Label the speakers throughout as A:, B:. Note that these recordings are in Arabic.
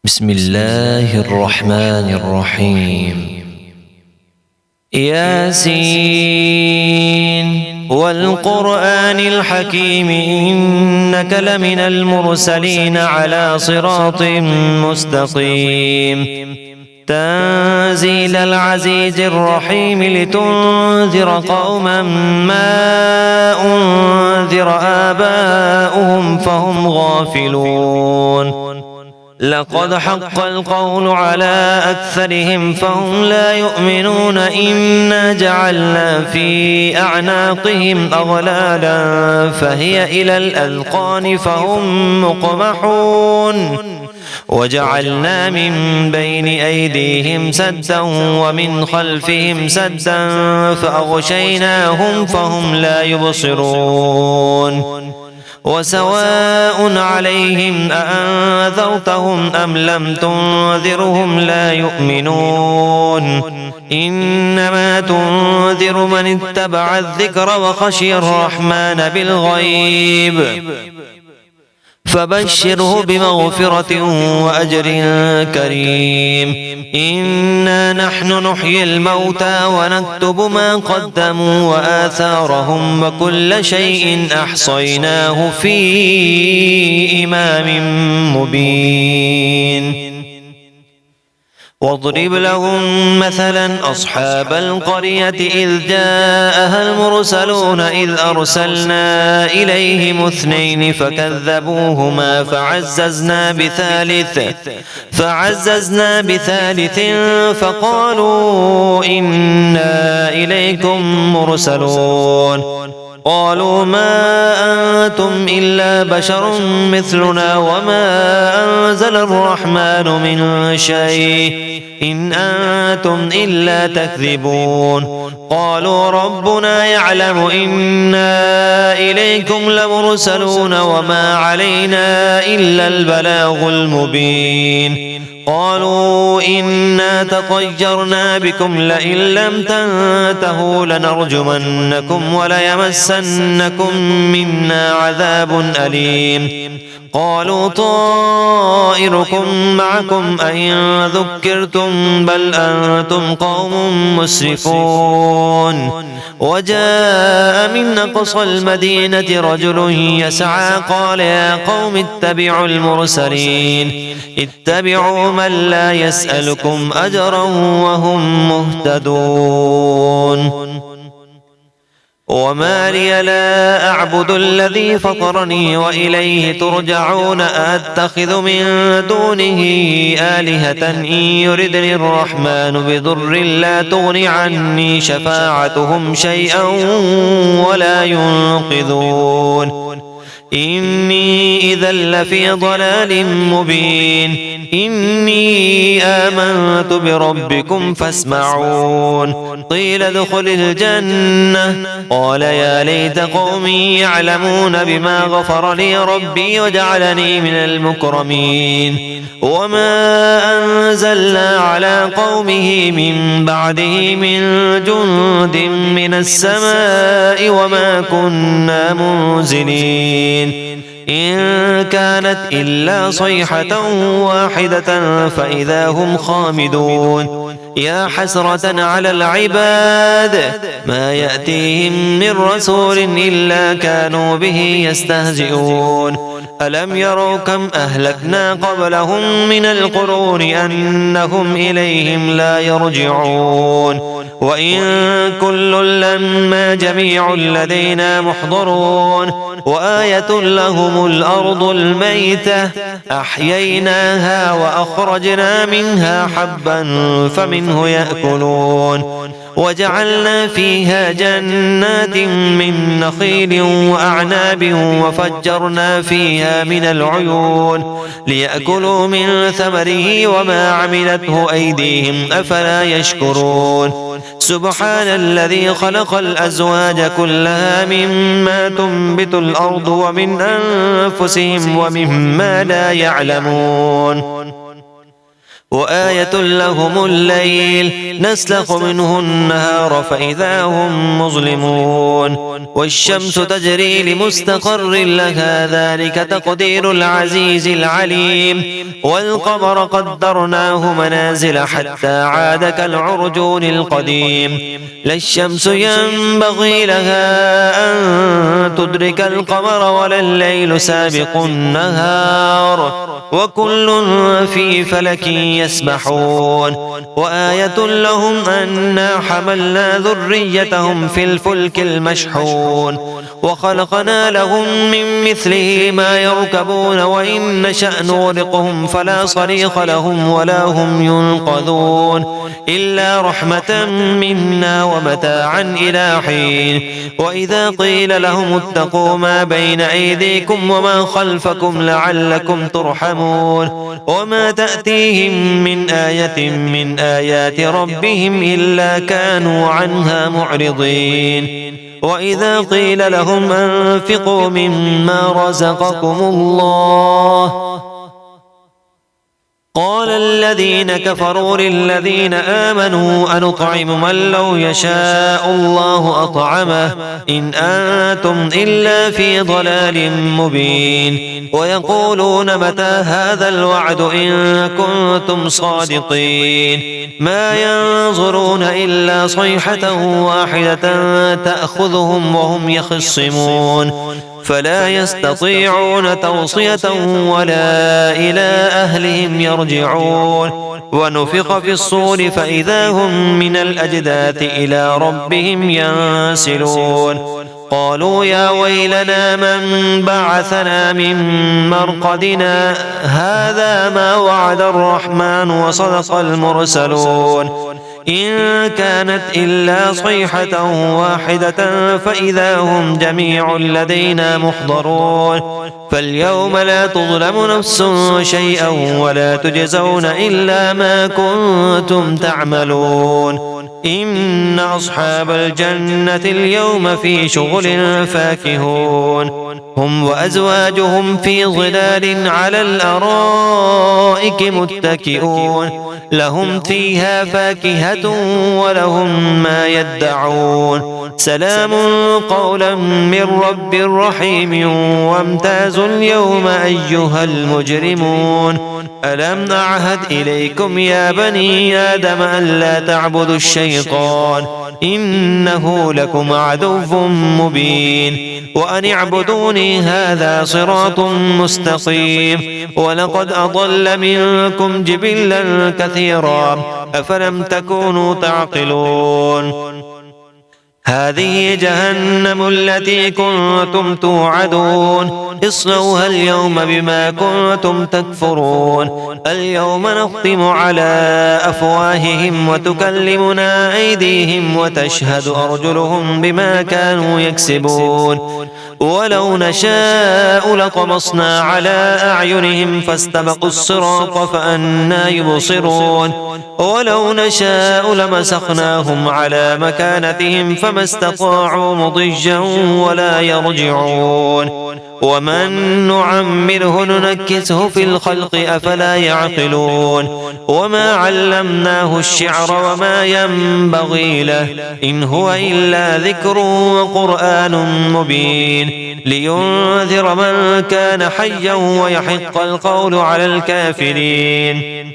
A: بسم الله الرحمن الرحيم. ياسين والقرآن الحكيم إنك لمن المرسلين على صراط مستقيم تنزيل العزيز الرحيم لتنذر قوما ما أنذر آباؤهم فهم غافلون. لقد حق القول على أكثرهم فهم لا يؤمنون. إنا جعلنا في أعناقهم أغلالا فهي إلى الأذقان فهم مقمحون. وجعلنا من بين أيديهم سدا ومن خلفهم سدا فأغشيناهم فهم لا يبصرون. وسواء عليهم أأنذرتهم أم لم تنذرهم لا يؤمنون. إنما تنذر من اتبع الذكر وخشي الرحمن بالغيب فبشره بمغفرة وأجر كريم. إنا نحن نحيي الموتى ونكتب ما قدموا وآثارهم وكل شيء أحصيناه في إمام مبين. واضرب لهم مثلا أصحاب القرية إذ جاءها المرسلون إذ أرسلنا إليهم اثنين فكذبوهما فعززنا بثالث فقالوا إنا إليكم مرسلون. قالوا ما أنتم إلا بشر مثلنا وما أنزل الرحمن من شيء إن أنتم إلا تكذبون. قالوا ربنا يعلم إنا إليكم لمرسلون وما علينا إلا البلاغ المبين. قالوا إنا تطيرنا بكم لئن لم تنتهوا لنرجمنكم وليمسنكم منا عذاب أليم. قالوا طائركم معكم أئن ذكرتم بل أنتم قوم مسرفون. وجاء من أقصى المدينة رجل يسعى قال يا قوم اتبعوا المرسلين اتبعوا من لا يسألكم أجرا وهم مهتدون. وما لي لا أعبد الذي فطرني وإليه ترجعون. أتخذ من دونه آلهة إن يردني الرحمن بضر لا تغن عني شفاعتهم شيئا ولا ينقذون. إني إذا لفي ضلال مبين. إني آمنت بربكم فاسمعون. قيل ادخل الجنة قال يا ليت قومي يعلمون بما غفر لي ربي وجعلني من المكرمين. وما أنزلنا على قومه من بعده من جند من السماء وما كنا منزلين. إن كانت إلا صيحة واحدة فإذا هم خامدون. يا حسرة على العباد ما يأتيهم من رسول إلا كانوا به يستهزئون. ألم يروا كم أهلكنا قبلهم من القرون أنهم إليهم لا يرجعون. وإن كل لما جميع لدينا محضرون. وآية لهم الأرض الميتة أحييناها وأخرجنا منها حبا فمنه يأكلون. وجعلنا فيها جنات من نخيل وأعناب وفجرنا فيها من العيون ليأكلوا من ثمره وما عملته أيديهم أفلا يشكرون. سبحان الذي خلق الأزواج كلها مما تنبت الأرض ومن أنفسهم ومما لا يعلمون. وآية لهم الليل نسلخ منه النهار فإذا هم مظلمون والشمس تجري لمستقر لها ذلك تقدير العزيز العليم والقمر قدرناه منازل حتى عاد كالعرجون القديم لا الشمس ينبغي لها أن تدرك القمر ولا الليل سابق النهار وكل في فلك يسبحون وآية لهم أنا حملنا ذريتهم في الفلك المشحون وخلقنا لهم من مثله ما يركبون وإن نشأ نغرقهم فلا صريخ لهم ولا هم ينقذون إلا رحمة منا ومتاعا إلى حين وإذا قيل لهم اتقوا ما بين أيديكم وما خلفكم لعلكم ترحمون وما تأتيهم من آية من آيات ربهم إلا كانوا عنها معرضين وإذا قيل لهم أنفقوا مما رزقكم الله قال الذين كفروا للذين آمنوا أنطعم من لو يشاء الله أطعمه إن أنتم إلا في ضلال مبين ويقولون متى هذا الوعد إن كنتم صادقين ما ينظرون إلا صيحة واحدة تأخذهم وهم يخصمون فلا يستطيعون توصية ولا إلى أهلهم يرجعون ونفخ في الصور فإذا هم من الأجداث إلى ربهم ينسلون قالوا يا ويلنا من بعثنا من مرقدنا هذا ما وعد الرحمن وصدق المرسلون إن كانت إلا صيحة واحدة فإذا هم جميع لدينا محضرون فاليوم لا تظلم نفس شيئا ولا تجزون إلا ما كنتم تعملون إن أصحاب الجنة اليوم في شغل فاكهون هم وأزواجهم في ظلال على الأرائك متكئون لهم فيها فاكهة ولهم ما يدعون سلام قولا من رب رحيم وامتازوا اليوم أيها المجرمون ألم أعهد إليكم يا بني آدم أن لا تعبدوا الشيطان إنه لكم عدو مبين وأن اعبدوني هذا صراط مستقيم ولقد أضل منكم جبلا كثيرا أفلم تكونوا تعقلون هذه جهنم التي كنتم توعدون اصلوها اليوم بما كنتم تكفرون اليوم نختم على أفواههم وتكلمنا أيديهم وتشهد أرجلهم بما كانوا يكسبون ولو نشاء لطمسنا على أعينهم فاستبقوا الصراط فأنى يبصرون ولو نشاء لمسخناهم على مكانتهم فما استطاعوا مضجا ولا يرجعون ومن نعمره ننكسه في الخلق أفلا يعقلون وما علمناه الشعر وما ينبغي له إن هو إلا ذكر وقرآن مبين لينذر من كان حيا ويحق القول على الكافرين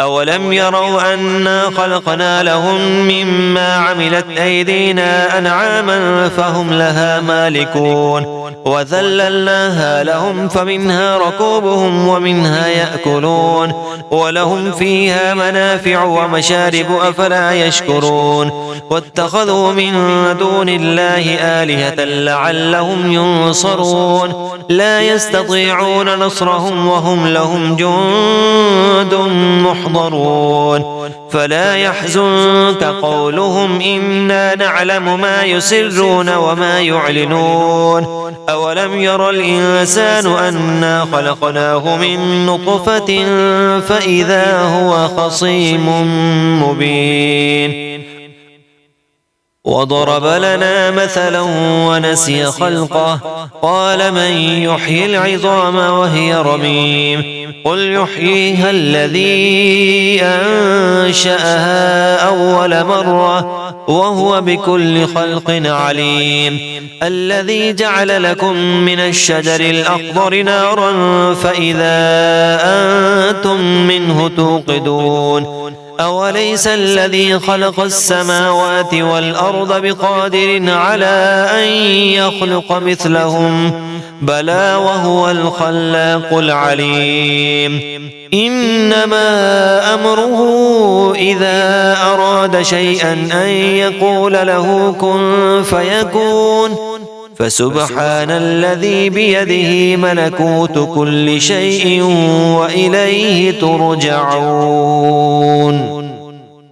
A: أولم يروا أنا خلقنا لهم مما عملت أيدينا أنعاما فهم لها مالكون وذللناها لهم فمنها ركوبهم ومنها يأكلون ولهم فيها منافع ومشارب أفلا يشكرون واتخذوا من دون الله آلهة لعلهم ينصرون لا يستطيعون نصرهم وهم لهم جند محضرون فلا يحزنك قولهم إنا نعلم ما يسرون وما يعلنون أولم ير الإنسان أنا خلقناه من نطفة فإذا هو خصيم مبين وضرب لنا مثلا ونسي خلقه قال من يحيي العظام وهي رميم قل يحييها الذي أنشأها أول مرة وهو بكل خلق عليم. الذي جعل لكم من الشجر الأخضر نارا فإذا أنتم منه توقدون. أوليس الذي خلق السماوات والأرض بقادر على أن يخلق مثلهم بلى وهو الخلاق العليم. إنما أمره إذا أراد شيئا أن يقول له كن فيكون. فسبحان الذي بيده ملكوت كل شيء وإليه ترجعون.